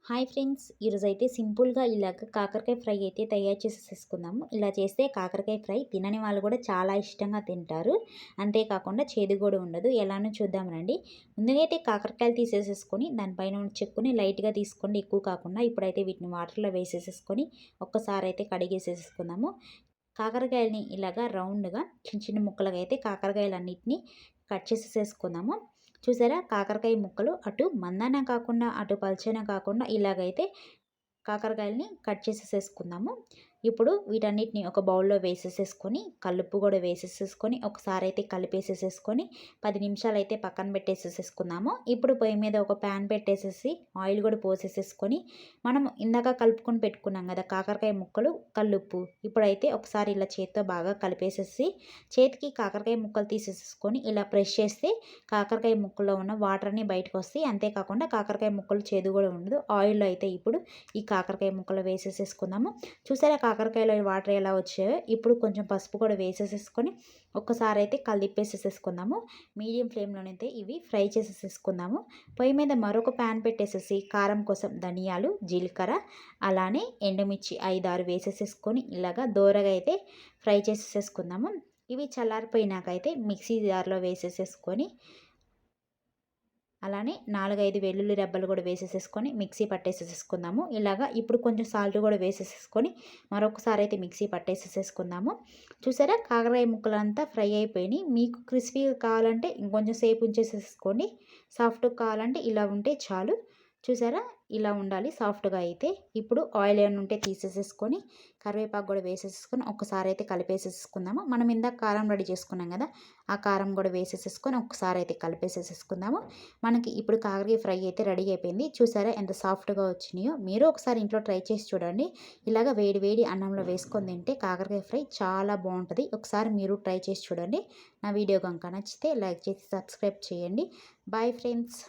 Hi friends, ఈరోజైతే సింపుల్గా ఇలాగ కాకరకాయ ఫ్రై అయితే తయారు చేసేసుకుందాము. ఇలా చేస్తే కాకరకాయ ఫ్రై తినని వాళ్ళు కూడా చాలా ఇష్టంగా తింటారు. అంతేకాకుండా చేదు కూడా ఉండదు. ఎలానో చూద్దాం రండి. ముందుగా అయితే కాకరకాయలు తీసేసేసుకొని దానిపైన ఉన్న చెక్కుని లైట్గా తీసుకోండి, ఎక్కువ కాకుండా. ఇప్పుడైతే వీటిని వాటర్లో వేసేసేసుకొని ఒక్కసారి అయితే కడిగేసేసుకుందాము. కాకరకాయలని ఇలాగా రౌండ్గా చిన్న చిన్న ముక్కలుగా అయితే కాకరకాయలన్నిటిని కట్ చేసేసుకుందాము. చూసారా, కాకరకాయ ముక్కలు అటు మందాన కాకుండా అటు పల్చన కాకుండా ఇలాగైతే కాకరకాయలని కట్ చేసేసుకుందాము. ఇప్పుడు వీటన్నిటిని ఒక బౌల్లో వేసేసేసుకొని కల్లుప్పు కూడా వేసేసేసుకొని ఒకసారి అయితే కలిపేసేసేసుకొని 10 నిమిషాలు అయితే పక్కన పెట్టేసేసుకుందాము. ఇప్పుడు పొయ్యి మీద ఒక ప్యాన్ పెట్టేసేసి ఆయిల్ కూడా పోసేసేసుకొని మనం ఇందాక కలుపుకొని పెట్టుకున్నాం కదా కాకరకాయ ముక్కలు, కల్లుప్పు, ఇప్పుడైతే ఒకసారి ఇలా చేత్తో బాగా కలిపేసేసి చేతికి కాకరకాయ ముక్కలు తీసేసుకొని ఇలా ప్రెస్ చేస్తే కాకరకాయ ముక్కల్లో ఉన్న వాటర్ అన్నీ బయటకు వస్తాయి. అంతేకాకుండా కాకరకాయ ముక్కలు చేదు కూడా ఉండదు. ఆయిల్లో అయితే ఇప్పుడు ఈ కాకరకాయ ముక్కలు వేసేసేసుకుందాము. చూసారా కాకరకాయలో వాటర్ ఎలా వచ్చాయో. ఇప్పుడు కొంచెం పసుపు కూడా వేసేసేసుకొని ఒక్కసారి అయితే కలిపేసేసుకుందాము. మీడియం ఫ్లేమ్లోనైతే ఇవి ఫ్రై చేసేసుకుందాము. పొయ్యి మీద మరొక ప్యాన్ పెట్టేసేసి కారం కోసం ధనియాలు, జీలకర్ర, అలానే ఎండుమిర్చి 5-6 వేసేసేసుకొని ఇలాగా దోరగా అయితే ఫ్రై చేసేసుకుందాము. ఇవి చల్లారిపోయినాకైతే మిక్సీ జార్లో వేసేసేసుకొని అలానే 4-5 వెల్లుల్లి రెబ్బలు కూడా వేసేసేసుకొని మిక్సీ పట్టేసేసుకుందాము. ఇలాగా ఇప్పుడు కొంచెం సాల్ట్ కూడా వేసేసేసుకొని మరొకసారి అయితే మిక్సీ పట్టేసేసుకుందాము. చూసారా కాకరకాయ ముక్కలంతా ఫ్రై అయిపోయినాయి. మీకు క్రిస్పీగా కావాలంటే ఇంకొంచెం సేపు ఉంచేసేసుకోండి. సాఫ్ట్గా కావాలంటే ఇలా ఉంటే చాలు. చూసారా, ఇలా ఉండాలి సాఫ్ట్గా అయితే. ఇప్పుడు ఆయిల్ ఏమైనా ఉంటే తీసేసేసుకొని కరివేపాకు కూడా వేసేసుకొని ఒక్కసారి అయితే కలిపేసేసుకుందాము. మనం ఇందాక కారం రెడీ చేసుకున్నాం కదా, ఆ కారం కూడా వేసేసేసుకొని ఒక్కసారి అయితే కలిపేసేసుకుందాము. మనకి ఇప్పుడు కాకరకాయ ఫ్రై అయితే రెడీ అయిపోయింది. చూసారా ఎంత సాఫ్ట్గా వచ్చినాయో. మీరు ఒకసారి ఇంట్లో ట్రై చేసి చూడండి. ఇలాగ వేడి వేడి అన్నంలో వేసుకొని తింటే కాకరకాయ ఫ్రై చాలా బాగుంటుంది. ఒకసారి మీరు ట్రై చేసి చూడండి. నా వీడియో కనుక నచ్చితే లైక్ చేసి సబ్స్క్రైబ్ చేయండి. Bye friends.